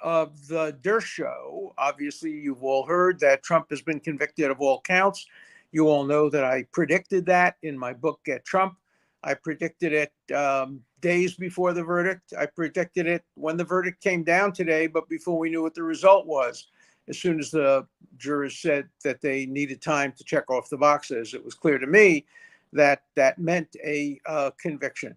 of the Der Show. Obviously, you've all heard that Trump has been convicted of all counts. You all know that I predicted that in my book, Get Trump. I predicted it days before the verdict. I predicted it when the verdict came down today, but before we knew what the result was. As soon as the jurors said that they needed time to check off the boxes, it was clear to me that that meant a conviction.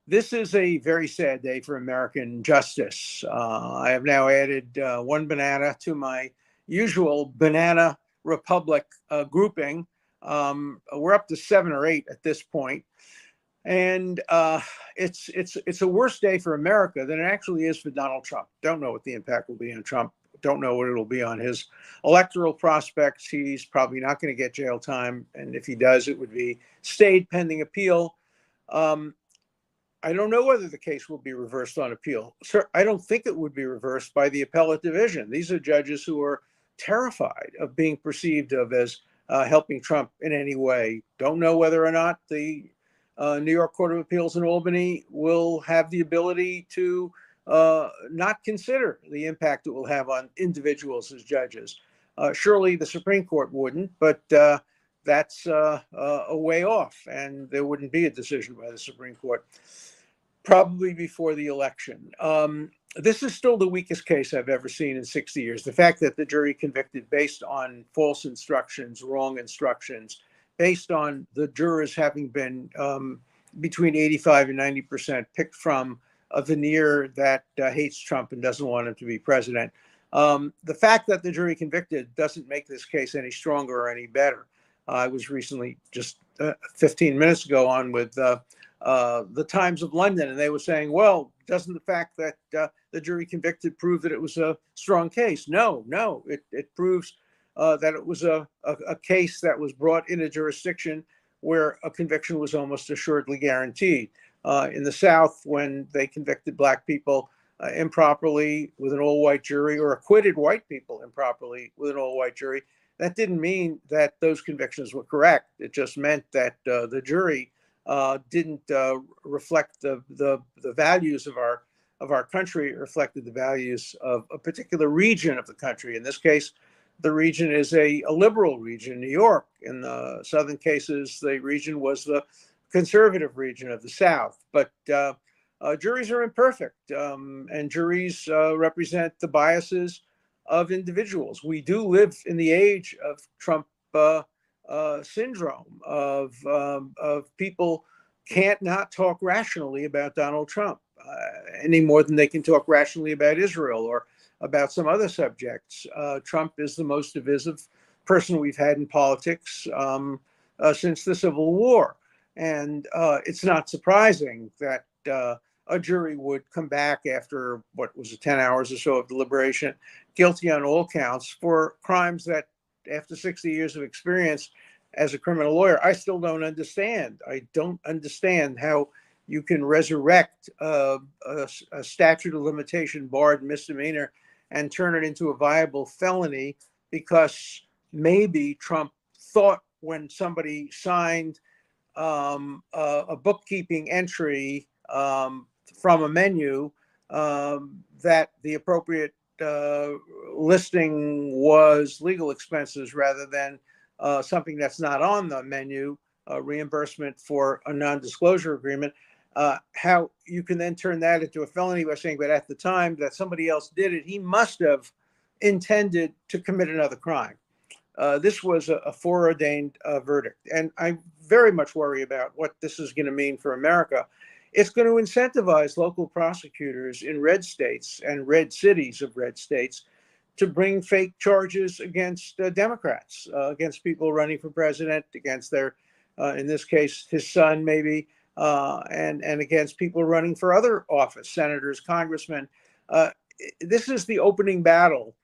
This is a very sad day for American justice. I have now added one banana to my usual banana republic grouping. We're up to 7 or 8 at this point. And it's a worse day for America than it actually is for Donald Trump. Don't know what the impact will be on Trump. Don't know what it'll be on his electoral prospects. He's probably not going to get jail time. And if he does, it would be stayed pending appeal. I don't know whether the case will be reversed on appeal. Sir, I don't think it would be reversed by the appellate division. These are judges who are terrified of being perceived of as helping Trump in any way. Don't know whether or not the New York Court of Appeals in Albany will have the ability to not consider the impact it will have on individuals as judges. Surely the Supreme Court wouldn't, but that's a way off, and there wouldn't be a decision by the Supreme Court probably before the election. This is still the weakest case I've ever seen in 60 years. The fact that the jury convicted based on false instructions, wrong instructions, based on the jurors having been between 85 and 90% picked from a veneer that hates Trump and doesn't want him to be president. The fact that the jury convicted doesn't make this case any stronger or any better. I was recently, just 15 minutes ago, on with the Times of London, and they were saying, well, doesn't the fact that the jury convicted prove that it was a strong case? No, it proves that it was a case that was brought in a jurisdiction where a conviction was almost assuredly guaranteed. In the South, when they convicted black people improperly with an all-white jury, or acquitted white people improperly with an all-white jury, that didn't mean that those convictions were correct. It just meant that the jury didn't reflect the values of our country. It reflected the values of a particular region of the country. In this case, the region is a liberal region, New York. In the southern cases, the region was the conservative region of the South. But juries are imperfect, and juries represent the biases of individuals. We do live in the age of Trump syndrome, of people can't not talk rationally about Donald Trump any more than they can talk rationally about Israel or about some other subjects. Trump is the most divisive person we've had in politics since the Civil War. And it's not surprising that a jury would come back after, what was it, 10 hours or so of deliberation, guilty on all counts for crimes that, after 60 years of experience as a criminal lawyer, I still don't understand. I don't understand how you can resurrect a statute of limitation barred misdemeanor and turn it into a viable felony because maybe Trump thought when somebody signed a bookkeeping entry from a menu that the appropriate listing was legal expenses rather than something that's not on the menu, reimbursement for a non-disclosure agreement. How you can then turn that into a felony by saying, but at the time that somebody else did it, he must have intended to commit another crime. This was a foreordained verdict. And I very much worry about what this is going to mean for America. It's going to incentivize local prosecutors in red states and red cities of red states to bring fake charges against Democrats, against people running for president, against their, in this case, his son maybe, and against people running for other office, senators, congressmen. This is the opening battle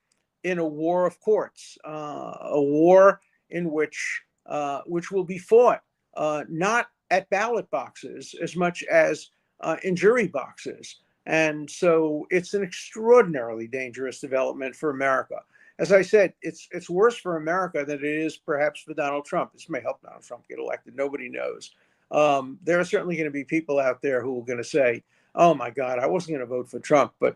in a war of courts, a war in which will be fought not at ballot boxes as much as in jury boxes. And so it's an extraordinarily dangerous development for America. As I said, it's worse for America than it is perhaps for Donald Trump. This may help Donald Trump get elected. Nobody knows. There are certainly going to be people out there who are going to say, oh, my God, I wasn't going to vote for Trump, but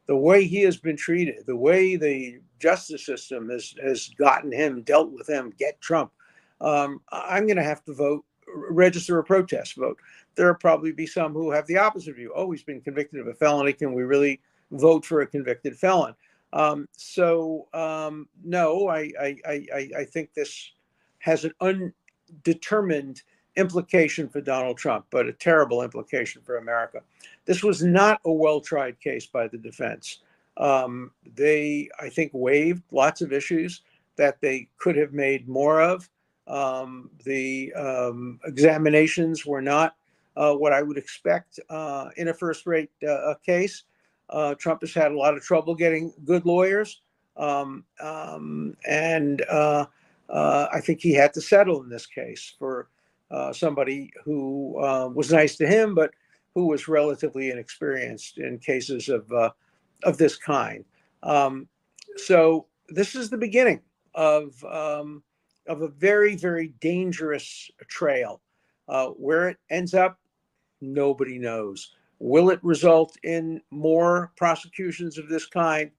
the way he has been treated, the way the justice system has gotten him, dealt with him, get Trump, I'm going to have to register a protest vote. There'll probably be some who have the opposite view. Oh, he's been convicted of a felony. Can we really vote for a convicted felon? No, I think this has an undetermined implication for Donald Trump, but a terrible implication for America. This was not a well-tried case by the defense. They, I think, waived lots of issues that they could have made more of. The examinations were not what I would expect in a first-rate case. Trump has had a lot of trouble getting good lawyers, and I think he had to settle in this case for somebody who was nice to him, but who was relatively inexperienced in cases of this kind. So this is the beginning of a very, very dangerous trail. Where it ends up, nobody knows. Will it result in more prosecutions of this kind?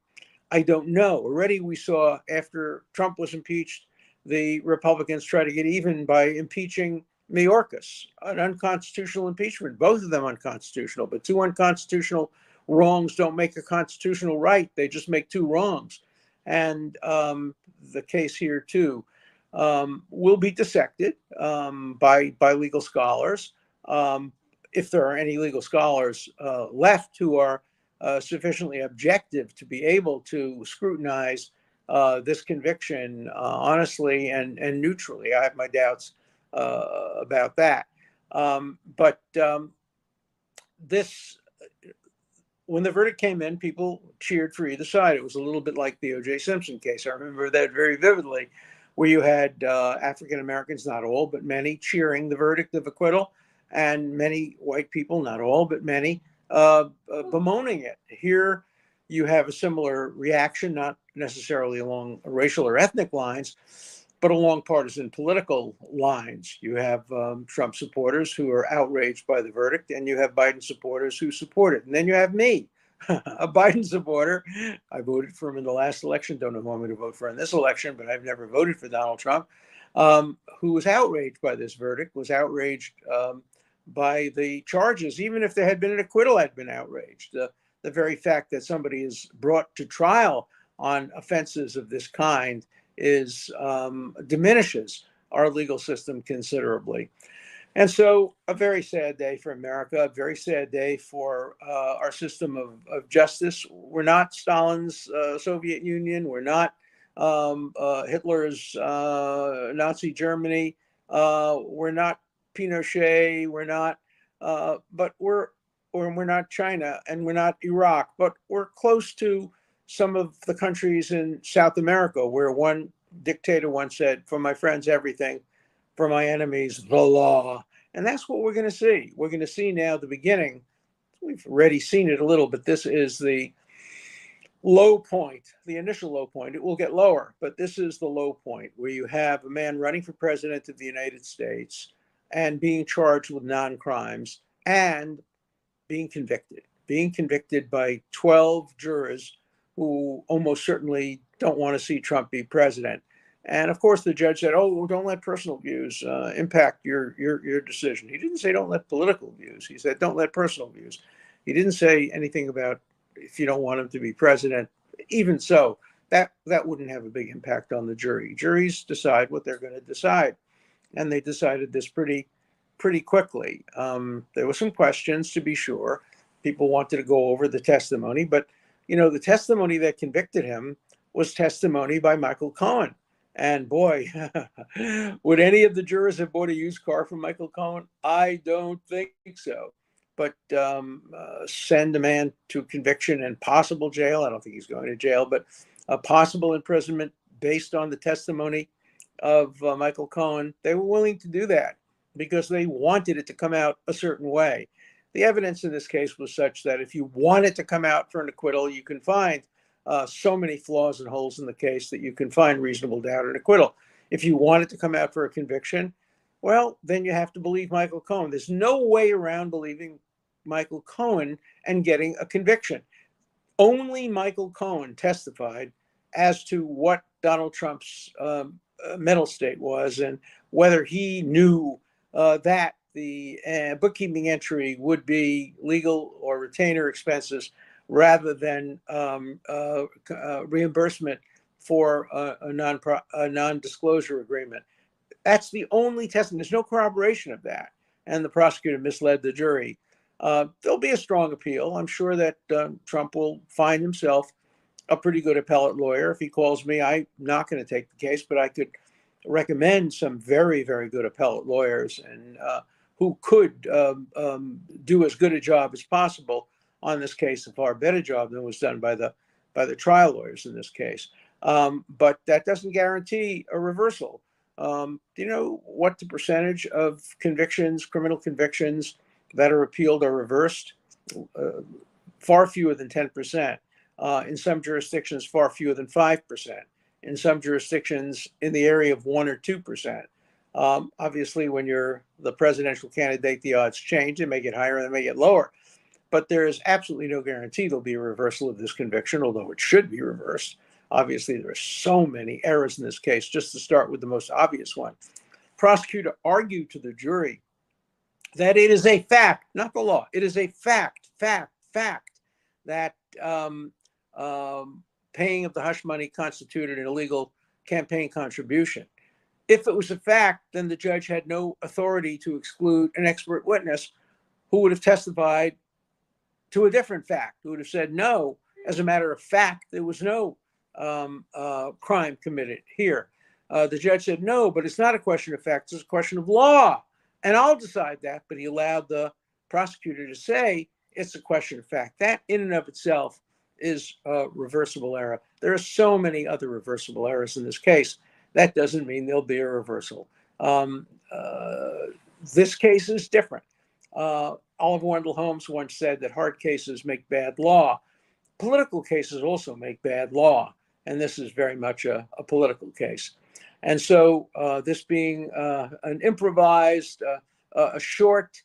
I don't know. Already we saw, after Trump was impeached, the Republicans try to get even by impeaching Mayorkas, an unconstitutional impeachment, both of them unconstitutional, but two unconstitutional wrongs don't make a constitutional right. They just make two wrongs. And the case here, too, will be dissected by legal scholars. If there are any legal scholars left who are sufficiently objective to be able to scrutinize this conviction honestly and neutrally. I have my doubts about that. But when the verdict came in, people cheered for either side. It was a little bit like the O.J. Simpson case. I remember that very vividly, where you had African Americans, not all, but many, cheering the verdict of acquittal, and many white people, not all, but many, bemoaning it. Here you have a similar reaction, not necessarily along racial or ethnic lines, but along partisan political lines. You have Trump supporters who are outraged by the verdict, and you have Biden supporters who support it. And then you have me, a Biden supporter. I voted for him in the last election. Don't know who I'm going to vote for in this election, but I've never voted for Donald Trump, who was outraged by this verdict, was outraged by the charges. Even if there had been an acquittal, I'd been outraged. The very fact that somebody is brought to trial on offenses of this kind diminishes our legal system considerably. And so a very sad day for America, a very sad day for our system of justice. We're not Stalin's Soviet Union. We're not Hitler's Nazi Germany. We're not Pinochet. We're not, but we're not China, and we're not Iraq, but we're close to some of the countries in South America, where one dictator once said, "For my friends, everything. For my enemies, the law." And that's what we're going to see. We're going to see now the beginning. We've already seen it a little, but this is the low point, the initial low point. It will get lower, but this is the low point, where you have a man running for president of the United States and being charged with non-crimes and being convicted by 12 jurors who almost certainly don't want to see Trump be president. And of course, the judge said, "Oh, don't let personal views impact your decision." He didn't say don't let political views. He said don't let personal views. He didn't say anything about if you don't want him to be president. Even so, that wouldn't have a big impact on the jury. Juries decide what they're going to decide, and they decided this pretty quickly. There were some questions, to be sure. People wanted to go over the testimony, but the testimony that convicted him was testimony by Michael Cohen. And boy, would any of the jurors have bought a used car from Michael Cohen? I don't think so. But send a man to conviction and possible jail. I don't think he's going to jail, but a possible imprisonment based on the testimony of Michael Cohen. They were willing to do that because they wanted it to come out a certain way. The evidence in this case was such that if you want it to come out for an acquittal, you can find so many flaws and holes in the case that you can find reasonable doubt and acquittal. If you want it to come out for a conviction, well, then you have to believe Michael Cohen. There's no way around believing Michael Cohen and getting a conviction. only Michael Cohen testified as to what Donald Trump's mental state was and whether he knew that the bookkeeping entry would be legal or retainer expenses rather than reimbursement for a non-disclosure agreement. That's the only testimony. There's no corroboration of that. And the prosecutor misled the jury. There'll be a strong appeal. I'm sure that Trump will find himself a pretty good appellate lawyer. If he calls me, I'm not going to take the case, but I could recommend some very, very good appellate lawyers and who could do as good a job as possible on this case, a far better job than was done by the trial lawyers in this case. But that doesn't guarantee a reversal. Do you know what the percentage of convictions, criminal convictions that are appealed are reversed? Far fewer than 10%. In some jurisdictions, far fewer than 5%. In some jurisdictions, in the area of 1 or 2%. Obviously, when you're the presidential candidate, the odds change. They may get higher and they may get lower. But there is absolutely no guarantee there'll be a reversal of this conviction, although it should be reversed. Obviously, there are so many errors in this case, just to start with the most obvious one. Prosecutor argued to the jury that it is a fact, not the law, it is a fact that paying of the hush money constituted an illegal campaign contribution. If it was a fact, then the judge had no authority to exclude an expert witness who would have testified to a different fact, who would have said, no, as a matter of fact, there was no crime committed here. The judge said, no, but it's not a question of fact, it's a question of law. And I'll decide that, but he allowed the prosecutor to say it's a question of fact. That in and of itself is a reversible error. There are so many other reversible errors in this case. That doesn't mean there'll be a reversal. This case is different. Oliver Wendell Holmes once said that hard cases make bad law. Political cases also make bad law, and this is very much a political case. And so this being an improvised, a short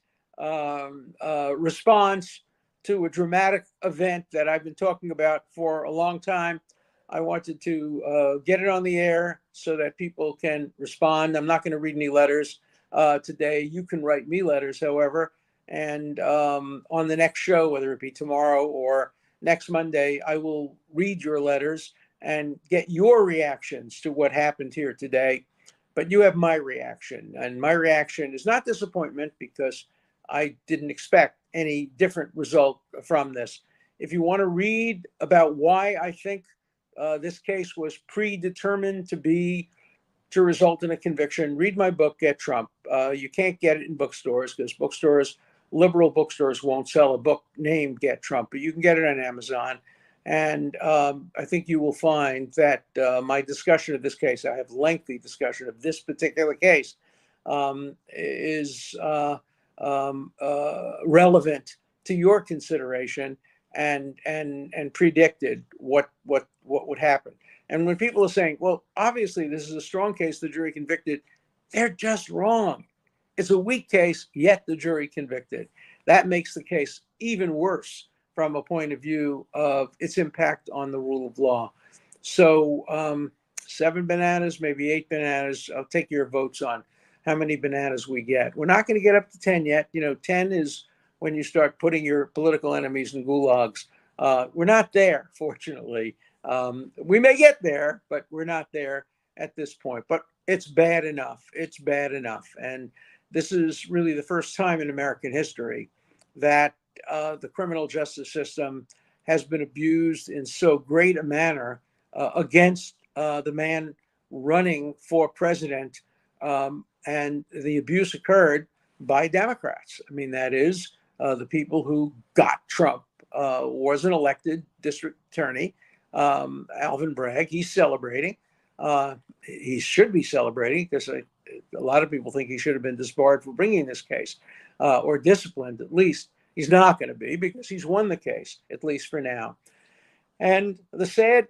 response to a dramatic event that I've been talking about for a long time, I wanted to get it on the air so that people can respond. I'm not going to read any letters today. You can write me letters, however, and on the next show, whether it be tomorrow or next Monday, I will read your letters and get your reactions to what happened here today. But you have my reaction, and my reaction is not disappointment because I didn't expect any different result from this. If you want to read about why I think this case was predetermined to result in a conviction, read my book, Get Trump. You can't get it in bookstores because liberal bookstores won't sell a book named Get Trump, but you can get it on Amazon. And I think you will find that my discussion of this case, I have lengthy discussion of this particular case, is relevant to your consideration and predicted what would happen. And when people are saying, well, obviously this is a strong case, the jury convicted, they're just wrong. It's a weak case, yet the jury convicted. That makes the case even worse from a point of view of its impact on the rule of law. So 7 bananas, maybe 8 bananas. I'll take your votes on how many bananas we get. We're not going to get up to 10 yet. 10 is when you start putting your political enemies in gulags. We're not there, fortunately. We may get there, but we're not there at this point. But it's bad enough. It's bad enough. And this is really the first time in American history that the criminal justice system has been abused in so great a manner against the man running for president. And the abuse occurred by Democrats. I mean, that is the people who got Trump. Was an elected district attorney, Alvin Bragg. He's celebrating. He should be celebrating because a lot of people think he should have been disbarred for bringing this case or disciplined at least. He's not going to be because he's won the case, at least for now. And the sad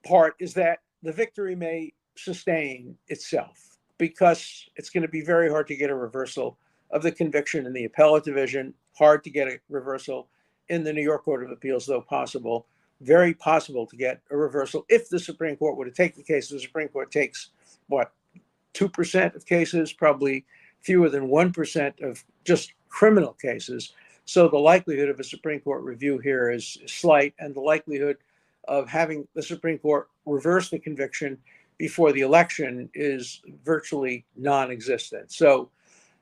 part is that the victory may sustain itself because it's going to be very hard to get a reversal of the conviction in the appellate division, hard to get a reversal in the New York Court of Appeals, though possible. very possible to get a reversal if the Supreme Court were to take the case. The Supreme Court takes, what, 2% of cases, probably fewer than 1% of just criminal cases. So the likelihood of a Supreme Court review here is slight, and the likelihood of having the Supreme Court reverse the conviction before the election is virtually non-existent. So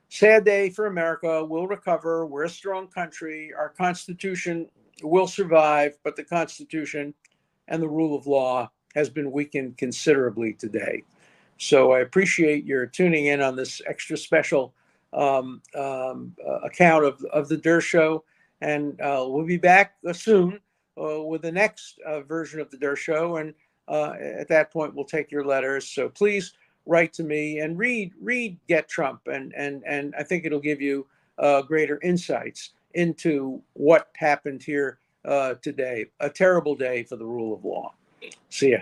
sad day for America. We'll recover. We're a strong country. Our Constitution will survive, but the Constitution and the rule of law has been weakened considerably today. So I appreciate your tuning in on this extra special account of the Der Show, and we'll be back soon with the next version of the Der Show, and at that point we'll take your letters. So please write to me and read Get Trump, and I think it'll give you greater insights into what happened here today. A terrible day for the rule of law. See ya.